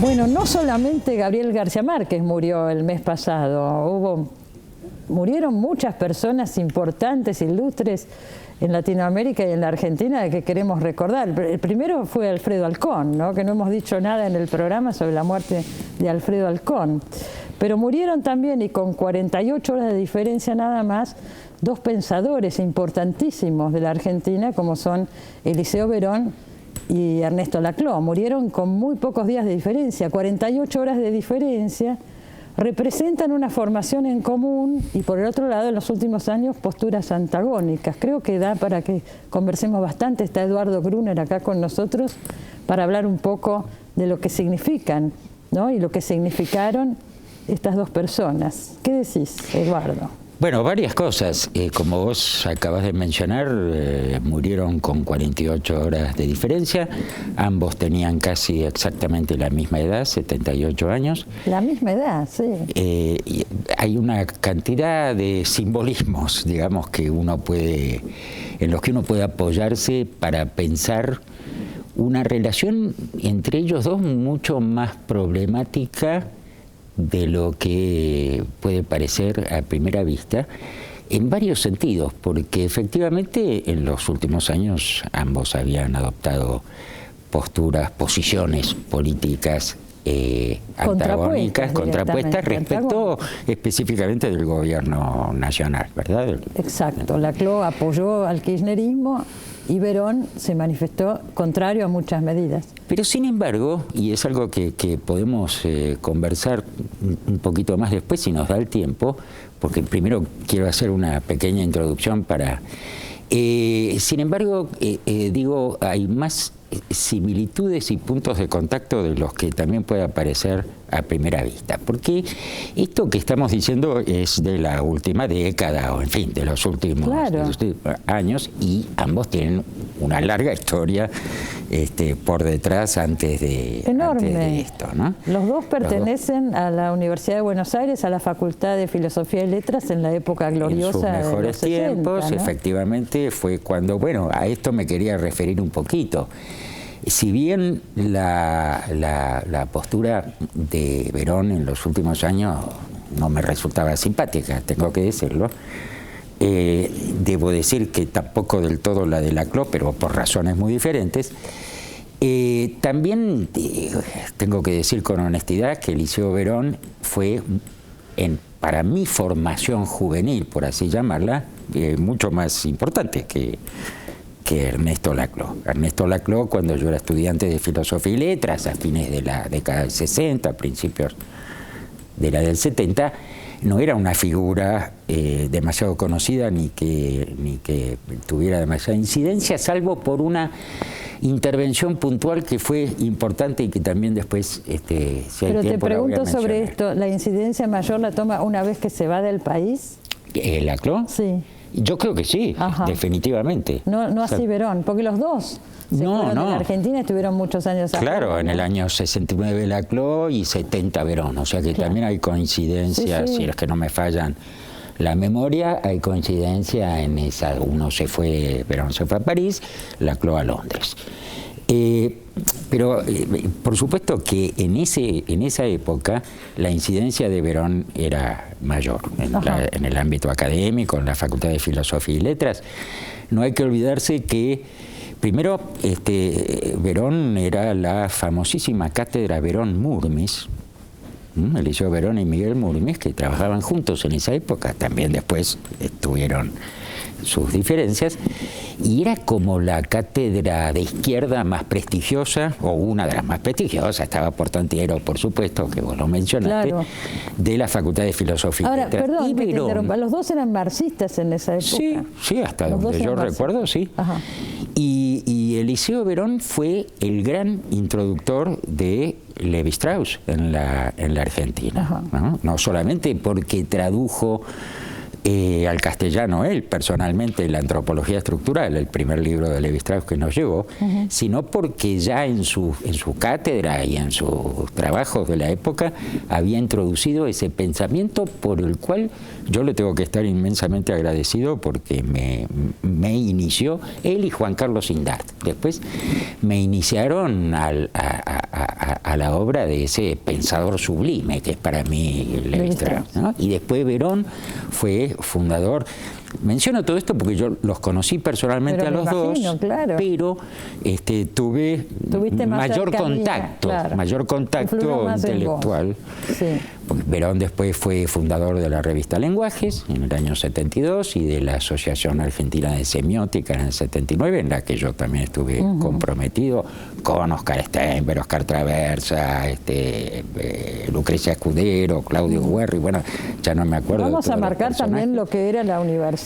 Bueno, no solamente Gabriel García Márquez murió el mes pasado, murieron muchas personas importantes, ilustres en Latinoamérica y en la Argentina que queremos recordar. El primero fue Alfredo Alcón, ¿no? Que no hemos dicho nada en el programa sobre la muerte de Alfredo Alcón. Pero murieron también, y con 48 horas de diferencia nada más, dos pensadores importantísimos de la Argentina, como son Eliseo Verón y Ernesto Laclau. Murieron con muy pocos días de diferencia. 48 horas de diferencia representan una formación en común y, por el otro lado, en los últimos años, posturas antagónicas. Creo que da para que conversemos bastante. Está Eduardo Gruner acá con nosotros para hablar un poco de lo que significan, ¿no? Y lo que significaron estas dos personas. ¿Qué decís, Eduardo? Bueno, varias cosas. Como vos acabas de mencionar, murieron con 48 horas de diferencia. Ambos tenían casi exactamente la misma edad, 78 años. La misma edad, sí. Y hay una cantidad de simbolismos, digamos, en los que uno puede apoyarse para pensar una relación entre ellos dos mucho más problemática de lo que puede parecer a primera vista, en varios sentidos, porque efectivamente en los últimos años ambos habían adoptado posiciones políticas antagónicas, contrapuestas respecto específicamente del gobierno nacional, ¿verdad? Exacto, Laclau apoyó al kirchnerismo y Verón se manifestó contrario a muchas medidas. Pero sin embargo, y es algo que podemos conversar un poquito más después si nos da el tiempo, porque primero quiero hacer una pequeña introducción para... sin embargo, digo, hay más similitudes y puntos de contacto de los que también puede aparecer a primera vista, porque esto que estamos diciendo es de la última década, o en fin, de los últimos años, y ambos tienen una larga historia por detrás antes de esto, ¿no? Los dos pertenecen a la Universidad de Buenos Aires, a la Facultad de Filosofía y Letras en la época gloriosa en sus mejores de los 60, tiempos, ¿no? Efectivamente, fue cuando, bueno, a esto me quería referir un poquito. Si bien la postura de Verón en los últimos años no me resultaba simpática, tengo que decirlo, debo decir que tampoco del todo la de Laclau, pero por razones muy diferentes. También tengo que decir con honestidad que Eliseo Verón fue, para mi formación juvenil, por así llamarla, mucho más importante que Ernesto Laclau. Ernesto Laclau, cuando yo era estudiante de Filosofía y Letras, a fines de la década del 60, principios de la del 70, no era una figura demasiado conocida ni que tuviera demasiada incidencia, salvo por una intervención puntual que fue importante y que también después, si hay Pero tiempo, te pregunto la voy a sobre mencionar. esto, ¿la incidencia mayor la toma una vez que se va del país? ¿Laclau? Sí. Yo creo que sí, definitivamente. No así Verón, porque los dos se fueron de la Argentina y estuvieron muchos años acá. Claro, en el año 69 Laclau y 70 Verón, o sea que también hay coincidencias, si es que no me fallan la memoria, hay coincidencia en esa. Verón se fue a París, Laclau a Londres. Pero por supuesto que en esa época la incidencia de Verón era mayor en el ámbito académico, en la Facultad de Filosofía y Letras. No hay que olvidarse que primero Verón era la famosísima cátedra Verón-Murmis, Eliseo Verón y Miguel Murmis, que trabajaban juntos en esa época, también después tuvieron sus diferencias, y era como la cátedra de izquierda más prestigiosa, o una de las más prestigiosas, estaba Portantiero, por supuesto, que vos lo mencionaste, de la Facultad de Filosofía. Ahora, perdón que te interrumpa, los dos eran marxistas en esa época. Sí, hasta donde yo recuerdo, sí. Ajá. Y Eliseo Verón fue el gran introductor de Levi-Strauss en la Argentina, ¿no? Solamente porque tradujo al castellano él personalmente la Antropología Estructural, el primer libro de Levi-Strauss que nos llegó, sino porque ya en su cátedra y en sus trabajos de la época había introducido ese pensamiento por el cual yo le tengo que estar inmensamente agradecido, porque me inició él y Juan Carlos Indart. Después me iniciaron a a la obra de ese pensador sublime que es para mí Lévi-Strauss, ¿no? Y después Verón fue fundador. Menciono todo esto porque yo los conocí personalmente a los dos, claro. pero tuve mayor contacto intelectual. Sí. Porque Verón después fue fundador de la revista Lenguajes en el año 72 y de la Asociación Argentina de Semiótica en el 79, en la que yo también estuve comprometido con Oscar Steinberg, Oscar Traversa, Lucrecia Escudero, Claudio Guerri, bueno, ya no me acuerdo. Vamos a marcar también lo que era la universidad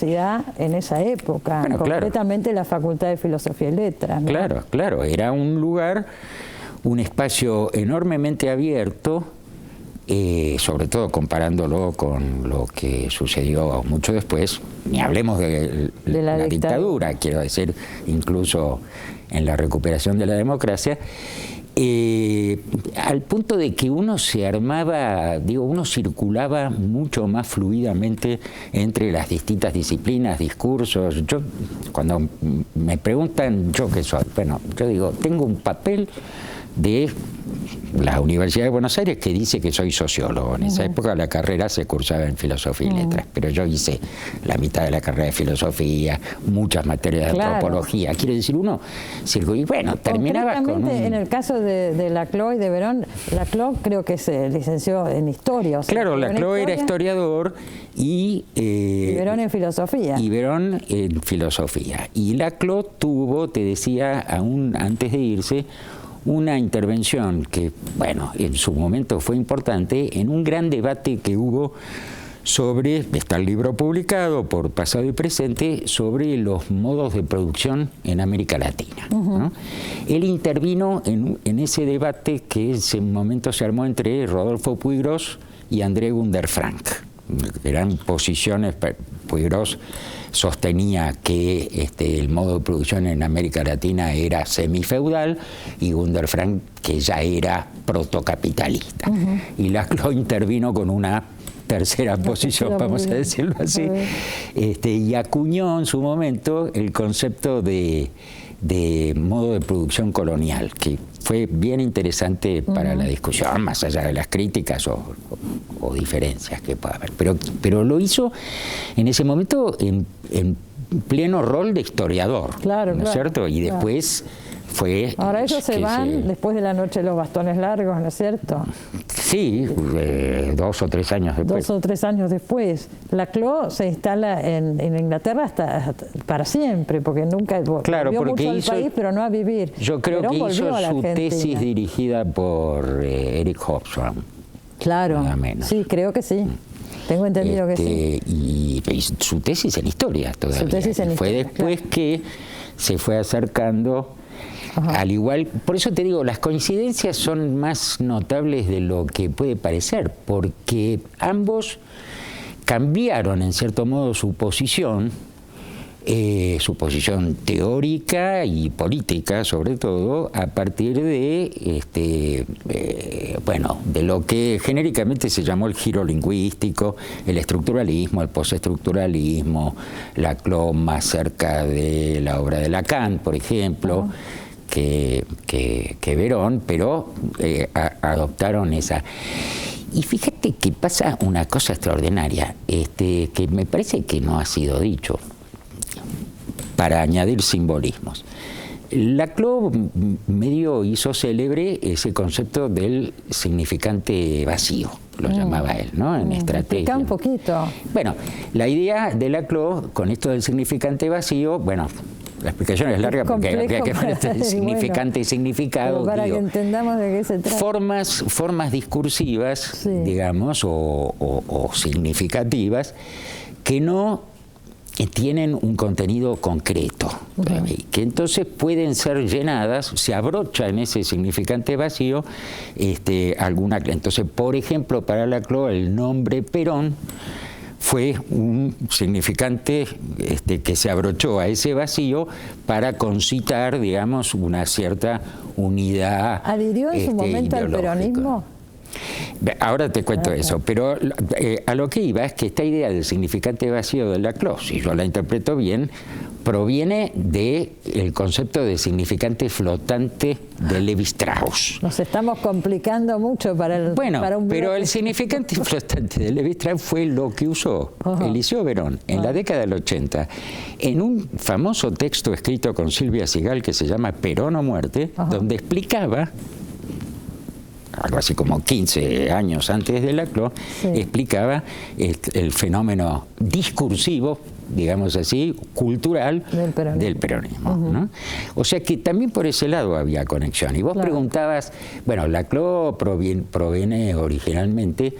en esa época, bueno, concretamente la Facultad de Filosofía y Letras, ¿no? Claro, era un lugar, un espacio enormemente abierto, sobre todo comparándolo con lo que sucedió mucho después, ni hablemos de la dictadura, quiero decir, incluso en la recuperación de la democracia, al punto de que uno se armaba, uno circulaba mucho más fluidamente entre las distintas disciplinas, discursos. Yo, cuando me preguntan yo qué soy, bueno, yo digo, tengo un papel de la Universidad de Buenos Aires que dice que soy sociólogo. En esa época la carrera se cursaba en Filosofía y Letras, pero yo hice la mitad de la carrera de Filosofía, muchas materias de antropología. Quiero decir, uno y bueno, terminaba con en el caso de Laclau y de Verón, Laclau creo que se licenció en Historia. O sea, claro, Laclau era historiador y Verón en Filosofía. Y Verón en Filosofía. Y Laclau tuvo, te decía, aún antes de irse, una intervención que, bueno, en su momento fue importante en un gran debate que hubo sobre, está el libro publicado por Pasado y Presente, sobre los modos de producción en América Latina, ¿no? Él intervino en ese debate que en ese momento se armó entre Rodolfo Puigros y André Gunder Frank. Eran posiciones. Puigros sostenía que el modo de producción en América Latina era semifeudal y Gunder Frank que ya era protocapitalista. Y Laclau intervino con una tercera posición, vamos a decirlo así, y acuñó en su momento el concepto de modo de producción colonial, que fue bien interesante para la discusión, más allá de las críticas o diferencias que pueda haber. Pero lo hizo en ese momento en pleno rol de historiador, ¿no es cierto? Y después fue... Ahora ellos se van después de la noche de los bastones largos, ¿no es cierto? Sí, 2 o 3 años después. 2 o 3 años después. Laclau se instala en Inglaterra hasta para siempre, porque nunca volvió mucho al país, pero no a vivir. Yo creo que hizo su tesis dirigida por Eric Hobsbawm. Claro, sí, creo que sí. Tengo entendido que sí. Y su tesis en historia todavía. Su tesis en fue historia, después que se fue acercando... Al igual, por eso te digo, las coincidencias son más notables de lo que puede parecer, porque ambos cambiaron en cierto modo su posición teórica y política, sobre todo, a partir de de lo que genéricamente se llamó el giro lingüístico, el estructuralismo, el postestructuralismo, Laclau más cerca de la obra de Lacan, por ejemplo. Que Verón, pero adoptaron esa. Y fíjate que pasa una cosa extraordinaria, que me parece que no ha sido dicho, para añadir simbolismos. Laclau medio hizo célebre ese concepto del significante vacío, lo llamaba él, ¿no? En estrategia. Explica un poquito. Bueno, la idea de Laclau con esto del significante vacío, bueno, la explicación es larga porque habría que ver significante y significado. Para que entendamos de qué se trata. Formas discursivas, digamos, o significativas, que no tienen un contenido concreto, que entonces pueden ser llenadas, se abrocha en ese significante vacío alguna. Entonces, por ejemplo, para Laclau el nombre Perón fue un significante que se abrochó a ese vacío para concitar, digamos, una cierta unidad. ¿Adhirió en su momento al peronismo? Ahora te cuento eso, pero a lo que iba es que esta idea del significante vacío de Laclos, si yo la interpreto bien, proviene del concepto de significante flotante de Levi-Strauss. Nos estamos complicando mucho para el... Bueno, para un pero el significante flotante de Levi-Strauss fue lo que usó Eliseo Verón en la década del 80 en un famoso texto escrito con Silvia Sigal que se llama Perón o muerte, donde explicaba, algo así como 15 años antes de Laclos, explicaba el fenómeno discursivo, digamos así, cultural del peronismo. ¿No? O sea que también por ese lado había conexión. Y vos preguntabas, bueno, Laclos proviene originalmente,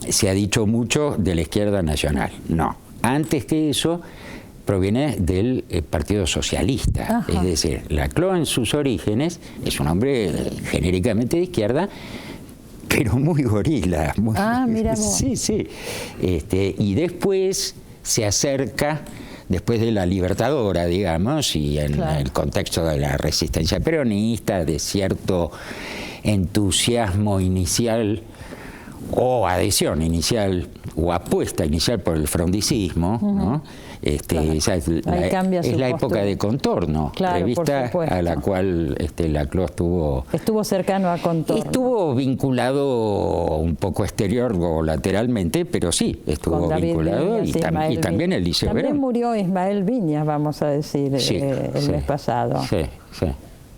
se ha dicho mucho, de la izquierda nacional. No, antes que eso proviene del Partido Socialista. Es decir, Laclos en sus orígenes es un hombre genéricamente de izquierda, pero muy gorila. Muy, mira vos. Sí, sí. Y después se acerca, después de la Libertadora, digamos, y en el contexto de la resistencia peronista, de cierto entusiasmo inicial o adhesión inicial o apuesta inicial por el frondicismo, ¿no? Esa es la época de Contorno, revista a la cual Laclos estuvo cercano a Contorno. Estuvo vinculado un poco exterior o lateralmente, pero sí, estuvo vinculado Viñas, y también Eliseo Verón. También murió Ismael Viñas, vamos a decir, el mes pasado. Sí, sí.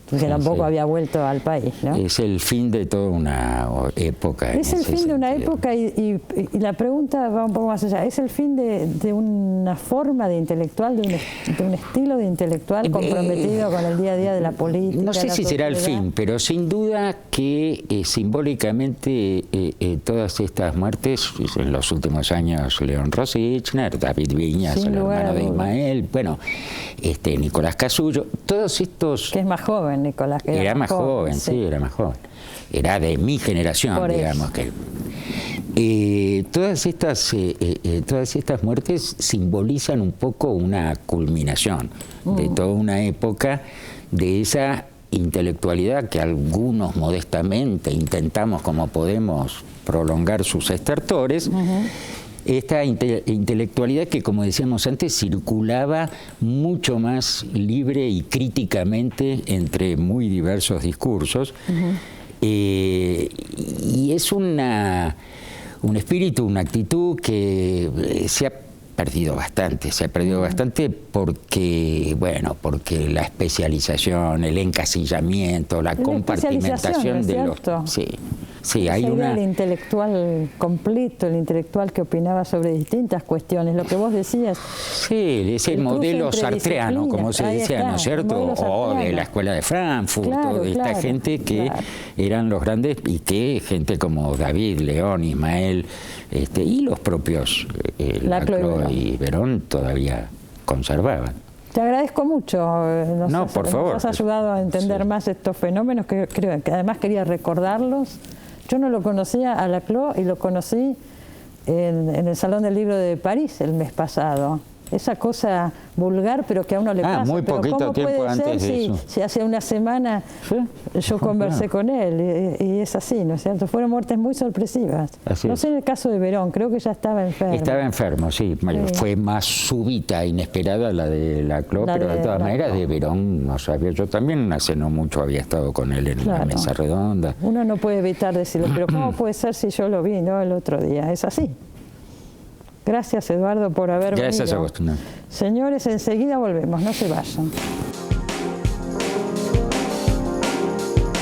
Que tampoco había vuelto al país, ¿no? Es el fin de toda una época. Es el fin de una época y la pregunta va un poco más allá. ¿Es el fin de una forma de intelectual, de un estilo de intelectual comprometido con el día a día de la política? No sé si será el fin, pero sin duda que simbólicamente todas estas muertes, en los últimos años, León Rosichner, David Viñas, el hermano de Ismael, bueno, Nicolás Casullo, todos estos... Que es más joven. Nicolás, que era más joven, sí, era más joven. Era de mi generación, digamos. Todas estas muertes simbolizan un poco una culminación de toda una época de esa intelectualidad que algunos modestamente intentamos como podemos prolongar sus estertores. Esta intelectualidad que, como decíamos antes, circulaba mucho más libre y críticamente entre muy diversos discursos. Y es un espíritu, una actitud que se ha perdido bastante porque la especialización, el encasillamiento, la compartimentación de los... Sí, hay el intelectual completo, el intelectual que opinaba sobre distintas cuestiones, lo que vos decías. Sí, ese modelo sartreano, como se decía, ¿no es cierto? O de la escuela de Frankfurt, o de esta gente que eran los grandes y que gente como David, León, Ismael, y los propios Laclos y Verón todavía conservaban. Te agradezco mucho. Por favor. Nos has ayudado a entender más estos fenómenos, que creo que además quería recordarlos. Yo no lo conocía a Laclos y lo conocí en el Salón del Libro de París el mes pasado. Esa cosa vulgar, pero que a uno le pasa. Muy poquito tiempo antes de eso. Si hace una semana yo conversé con él, y es así, ¿no es cierto? Fueron muertes muy sorpresivas. No sé en el caso de Verón, creo que ya estaba enfermo. Estaba enfermo, sí. Fue más súbita, inesperada la de Laclos, pero de todas maneras de Verón no sabía. Yo también hace no mucho había estado con él en la mesa redonda. Uno no puede evitar decirlo, pero ¿cómo puede ser si yo lo vi, no, el otro día? Es así. Gracias, Eduardo, por haber venido. Gracias a vos. Señores, enseguida volvemos, no se vayan.